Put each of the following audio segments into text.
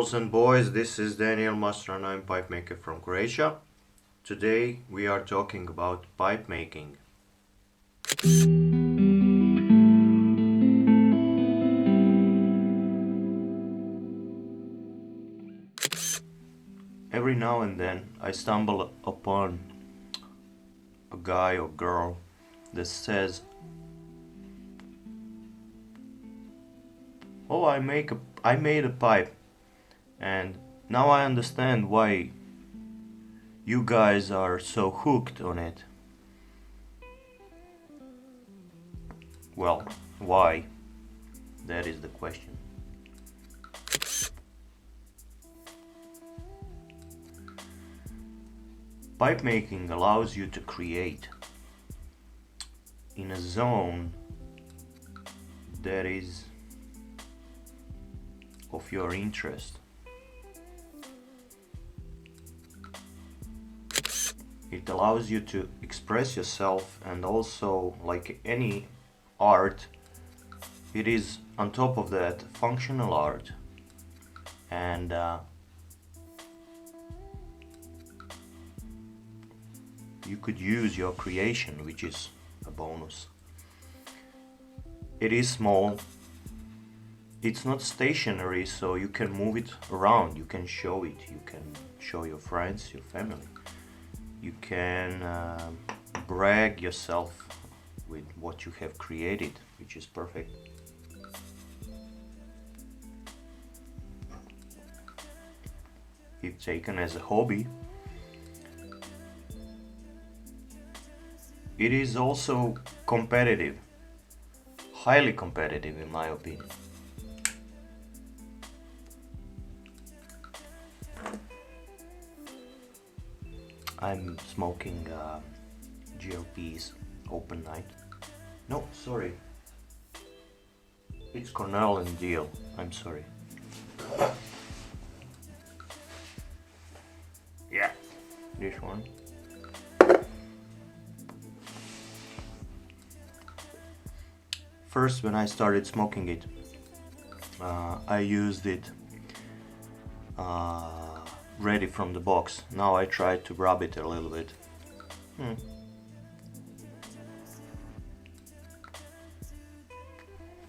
girls and boys, this is Daniel Mustran. I'm pipe maker from Croatia. Today we are talking about pipe making. Every now and then I stumble upon a guy or girl that says, "Oh, I made a pipe, and now I understand why you guys are so hooked on it." Well, why? That is the question. Pipe making allows you to create in a zone that is of your interest. It allows you to express yourself, and also, like any art, it is on top of that functional art, and you could use your creation, which is a bonus. It is small, it's not stationary, so you can move it around, you can show it, you can show your friends, your family. You can brag yourself with what you have created, which is perfect. If taken as a hobby, it is also competitive, highly competitive in my opinion. I'm smoking GLP's open night. No, sorry. It's Cornell and Diehl. I'm sorry. Yeah, this one. First, when I started smoking it, I used it ready from the box. Now I try to rub it a little bit.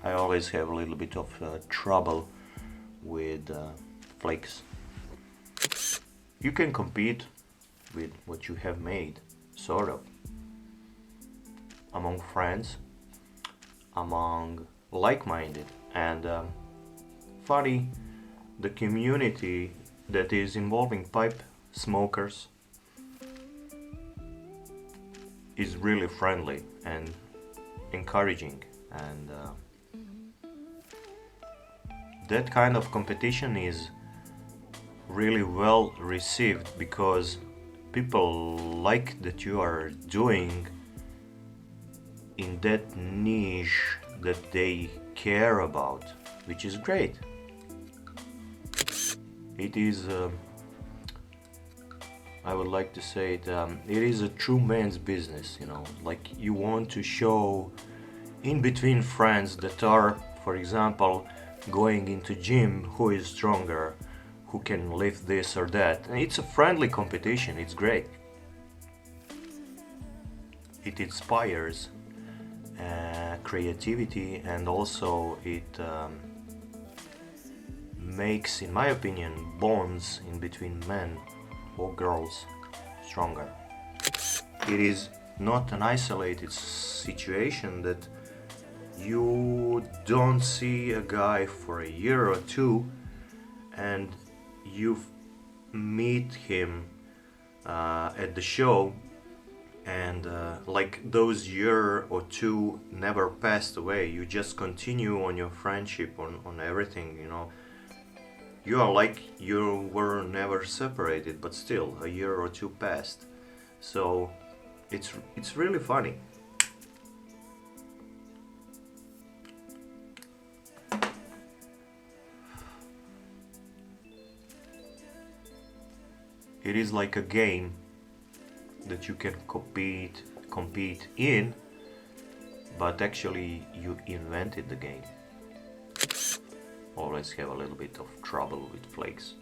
I always have a little bit of trouble with flakes. You can compete with what you have made, sort of, among friends, among like-minded, and funny, the community that is involving pipe smokers is really friendly and encouraging, and that kind of competition is really well received, because people like that you are doing in that niche that they care about, which is great. It is, I would like to say it, it is a true man's business, you know, like you want to show in between friends that are, for example, going into gym, who is stronger, who can lift this or that. And it's a friendly competition, it's great. It inspires creativity, and also it makes, in my opinion, bonds in between men or girls stronger. It is not an isolated situation that you don't see a guy for a year or two and you meet him at the show, and like those year or two never passed away. You just continue on your friendship, on everything, you know. You are like you were never separated, but still a year or two passed. So it's really funny. It is like a game that you can compete in, but actually you invented the game. always have a little bit of trouble with flakes.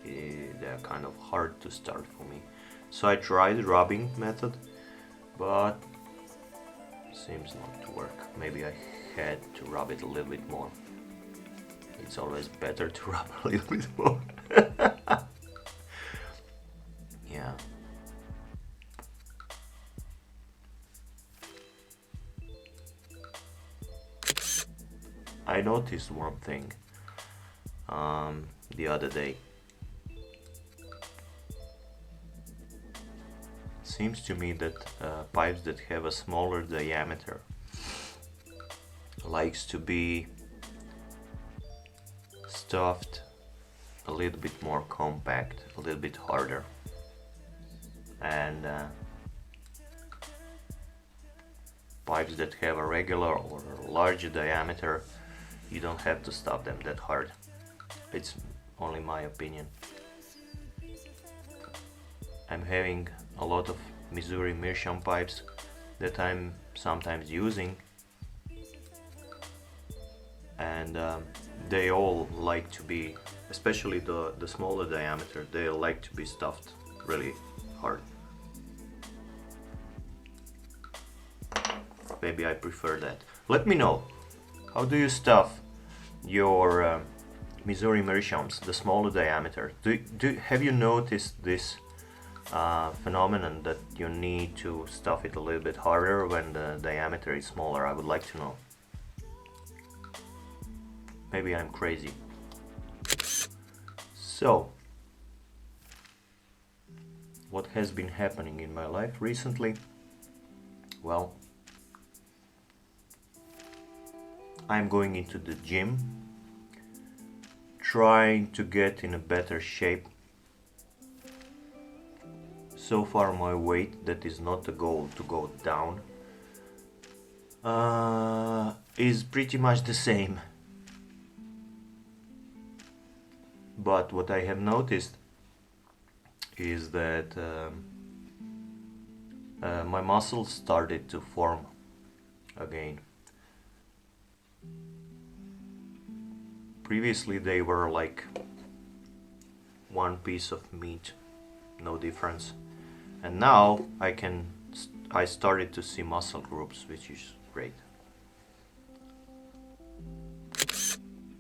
They're kind of hard to start for me. So I tried the rubbing method, but seems not to work. Maybe I had to rub it a little bit more. It's always better to rub a little bit more. Yeah. I noticed one thing the other day. Seems to me that pipes that have a smaller diameter likes to be stuffed a little bit more compact, a little bit harder, and pipes that have a regular or larger diameter, you don't have to stuff them that hard. It's only my opinion. I'm having a lot of Missouri meerschaum pipes that I'm sometimes using, and they all like to be, especially the smaller diameter, they like to be stuffed really hard. Maybe I prefer that. Let me know, how do you stuff your Missouri meerschaums, the smaller diameter? Have you noticed this phenomenon that you need to stuff it a little bit harder when the diameter is smaller? I would like to know. Maybe I'm crazy. So, what has been happening in my life recently? Well, I'm going into the gym, trying to get in a better shape. So far my weight, that is not the goal to go down, is pretty much the same. But what I have noticed is that my muscles started to form again. Previously they were like one piece of meat, no difference. And now I started to see muscle groups, which is great.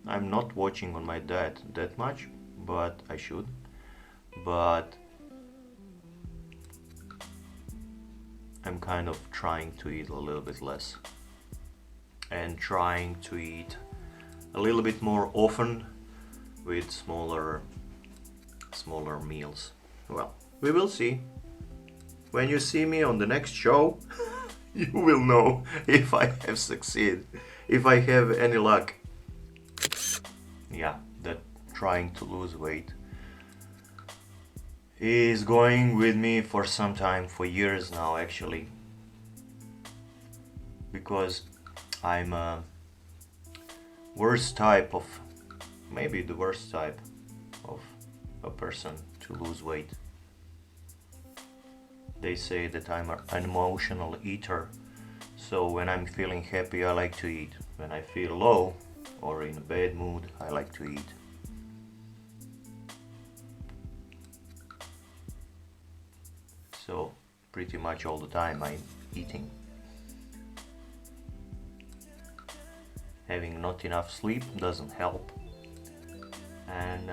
I'm not watching on my diet that much, but I should. But I'm kind of trying to eat a little bit less and trying to eat a little bit more often with smaller meals. Well, we will see. When you see me on the next show, you will know if I have succeeded, if I have any luck. Yeah, that trying to lose weight is going with me for some time, for years now actually, because I'm a worst type of, maybe the worst type of a person to lose weight. They say that I'm an emotional eater, so when I'm feeling happy I like to eat. When I feel low or in a bad mood I like to eat. So pretty much all the time I'm eating. Having not enough sleep doesn't help, and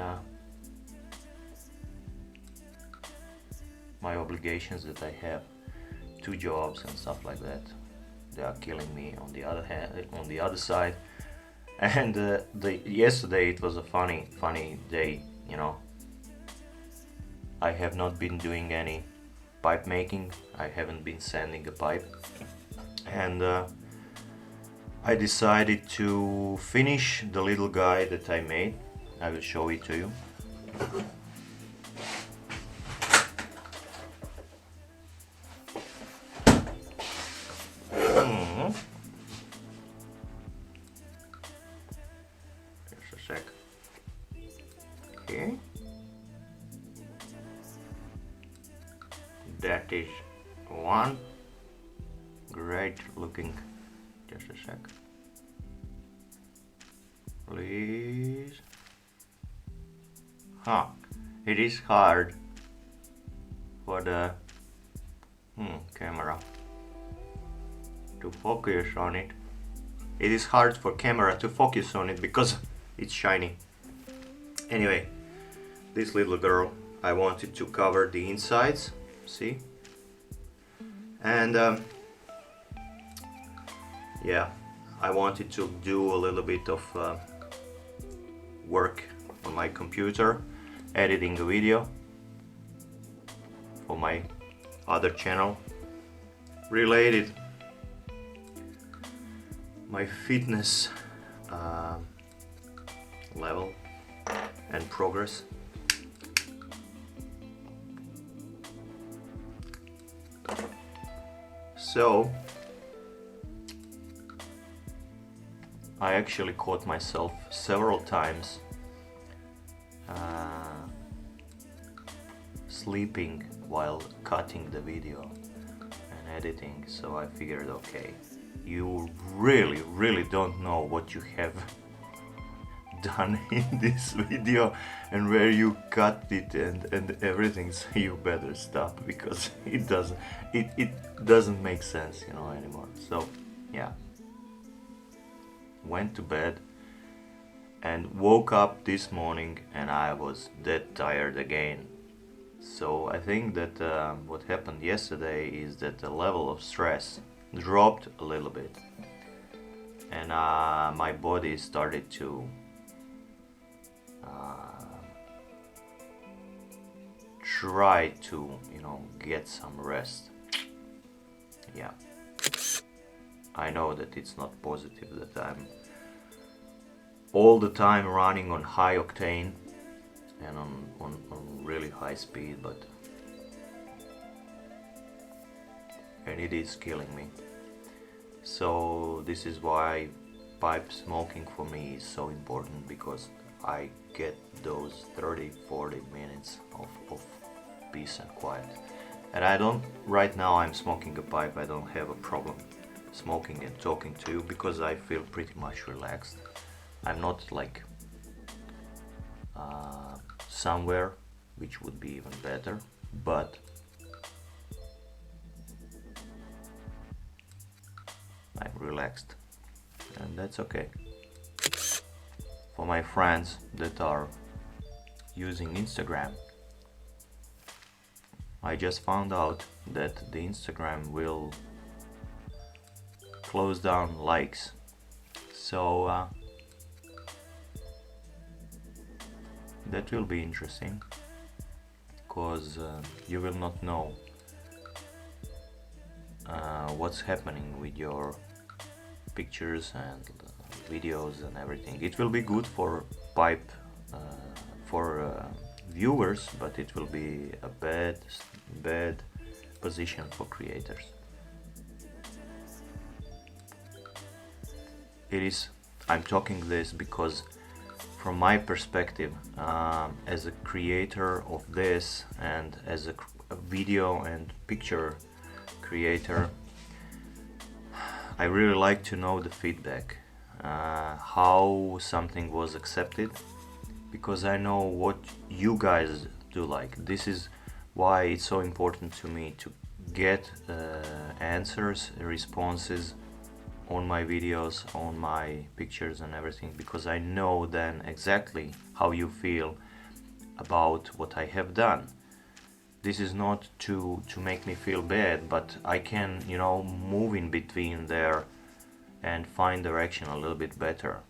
my obligations that I have, 2 jobs and stuff like that, they are killing me on the other hand, on the other side. And yesterday it was a funny day, you know. I have not been doing any pipe making, I haven't been sanding a pipe, and I decided to finish the little guy that I made. I will show it to you. Just a sec. Okay. That is one. Great looking. Just a sec. Please. It is hard for the camera to focus on it. It is hard for camera to focus on it because it's shiny. Anyway, this little girl, I wanted to cover the insides, see? And yeah, I wanted to do a little bit of work on my computer, editing a video for my other channel related my fitness level and progress. So I actually caught myself several times sleeping while cutting the video and editing, so I figured, okay, you really don't know what you have done in this video and where you cut it and everything, so you better stop, because it doesn't make sense, you know, anymore. So yeah, went to bed and woke up this morning and I was dead tired again. So I think that what happened yesterday is that the level of stress dropped a little bit, and my body started to try to, you know, get some rest. Yeah, I know that it's not positive that I'm all the time running on high octane and on really high speed, but and it is killing me. So this is why pipe smoking for me is so important, because I get those 30-40 minutes of peace and quiet. And I don't, right now I'm smoking a pipe, I don't have a problem smoking and talking to you because I feel pretty much relaxed. I'm not like somewhere, which would be even better, but I'm relaxed, and that's okay. For my friends that are using Instagram, I just found out that the Instagram will close down likes, so that will be interesting, because you will not know what's happening with your pictures and videos and everything. It will be good for pipe for viewers, but it will be a bad position for creators. It is, I'm talking this because from my perspective, as a creator of this and as a video and picture creator, I really like to know the feedback, how something was accepted, because I know what you guys do like. This is why it's so important to me to get answers, responses on my videos, on my pictures and everything, because I know then exactly how you feel about what I have done. This is not to make me feel bad, but I can, you know, move in between there and find direction a little bit better.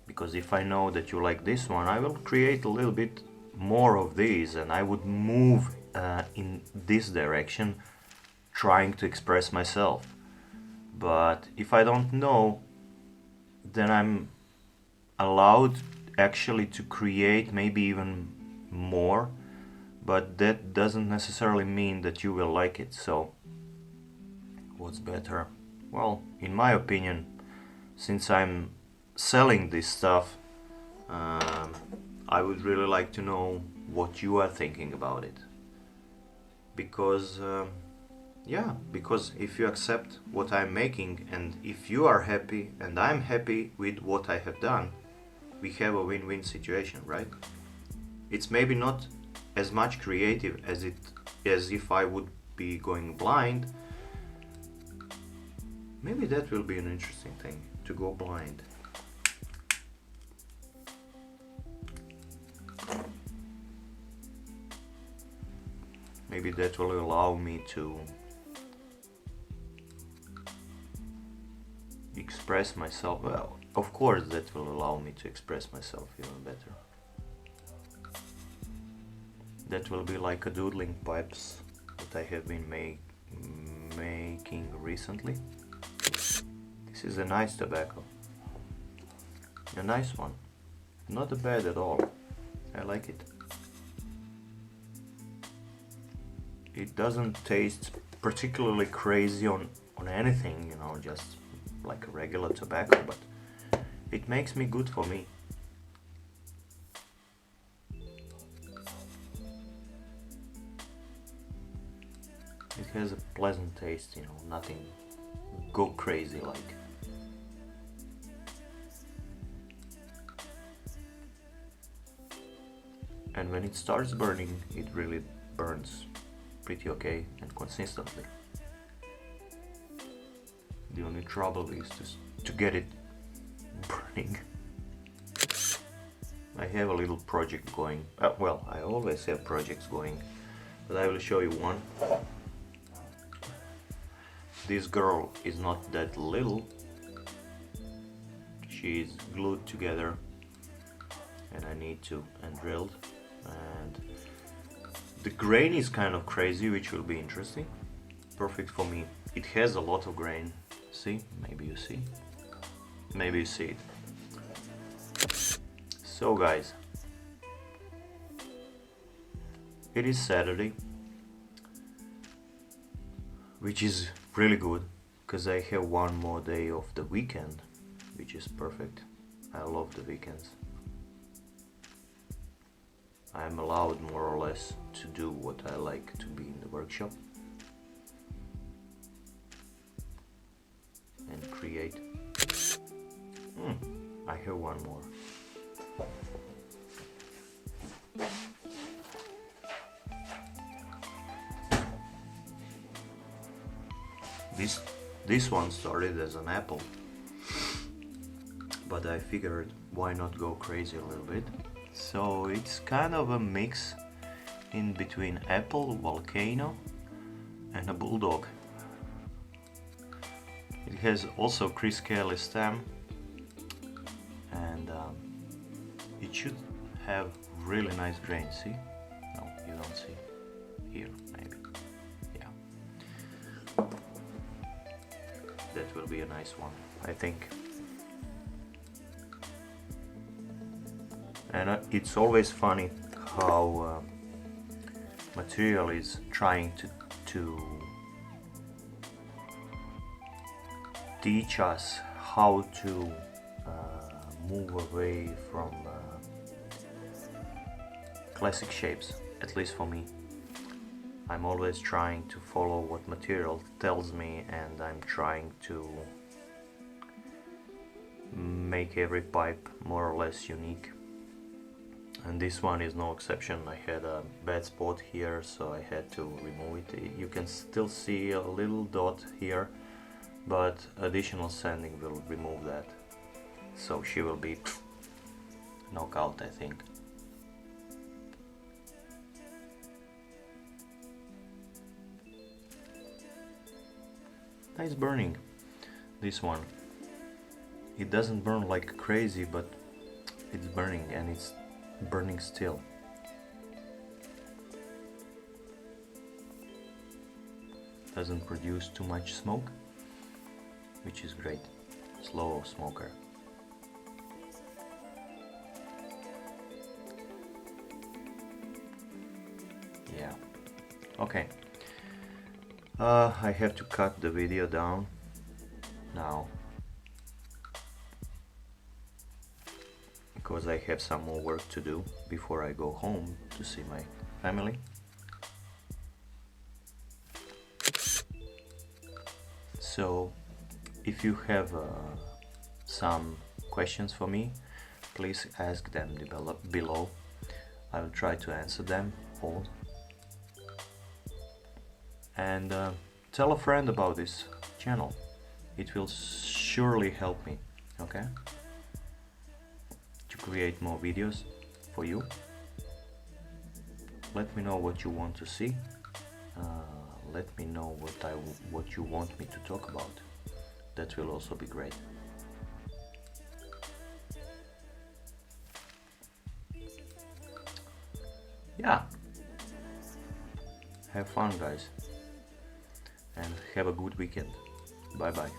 Because if I know that you like this one, I will create a little bit more of these, and I would move in this direction, trying to express myself. But if I don't know, then I'm allowed actually to create maybe even more, but that doesn't necessarily mean that you will like it. So what's better? Well, in my opinion, since I'm selling this stuff, I would really like to know what you are thinking about it, because yeah, because if you accept what I'm making, and if you are happy and I'm happy with what I have done, we have a win-win situation, right? It's maybe not as much creative as if I would be going blind. Maybe that will be an interesting thing, to go blind. Maybe that will allow me to express myself. Well, of course that will allow me to express myself even better. That will be like a doodling pipes that I have been making recently. This is a nice tobacco. A nice one. Not bad at all. I like it. It doesn't taste particularly crazy on anything, you know, just like a regular tobacco, but it makes me good for me. It has a pleasant taste, you know, nothing go crazy like. And when it starts burning, it really burns pretty okay and consistently. The only trouble is to get it burning. I have a little project going. Well, I always have projects going, but I will show you one. This girl is not that little. She is glued together, and I need to drilled. And the grain is kind of crazy, which will be interesting. Perfect for me. It has a lot of grain. See? Maybe you see. Maybe you see it. So guys, it is Saturday, which is really good because I have one more day of the weekend, which is perfect. I love the weekends. I'm allowed more or less to do what I like, to be in the workshop and create. I have one more. This one started as an apple, but I figured why not go crazy a little bit. So it's kind of a mix in between apple, volcano and a bulldog. It has also Chris Kelly stem, and it should have really nice grain. See? No, you don't see. Here, maybe. Yeah. That will be a nice one, I think. And it's always funny how material is trying to teach us how to move away from classic shapes, at least for me. I'm always trying to follow what material tells me, and I'm trying to make every pipe more or less unique. And this one is no exception. I had a bad spot here, so I had to remove it. You can still see a little dot here, but additional sanding will remove that. So she will be knockout, I think. Nice burning, this one. It doesn't burn like crazy, but it's burning, and it's burning still. Doesn't produce too much smoke, which is great. Slow smoker. Yeah. Okay. I have to cut the video down now because I have some more work to do before I go home to see my family. So if you have some questions for me, please ask them below. I will try to answer them all. And tell a friend about this channel. It will surely help me, okay? To create more videos for you. Let me know what you want to see. Let me know what you want me to talk about. That will also be great. Yeah. Have fun, guys. And have a good weekend. Bye bye.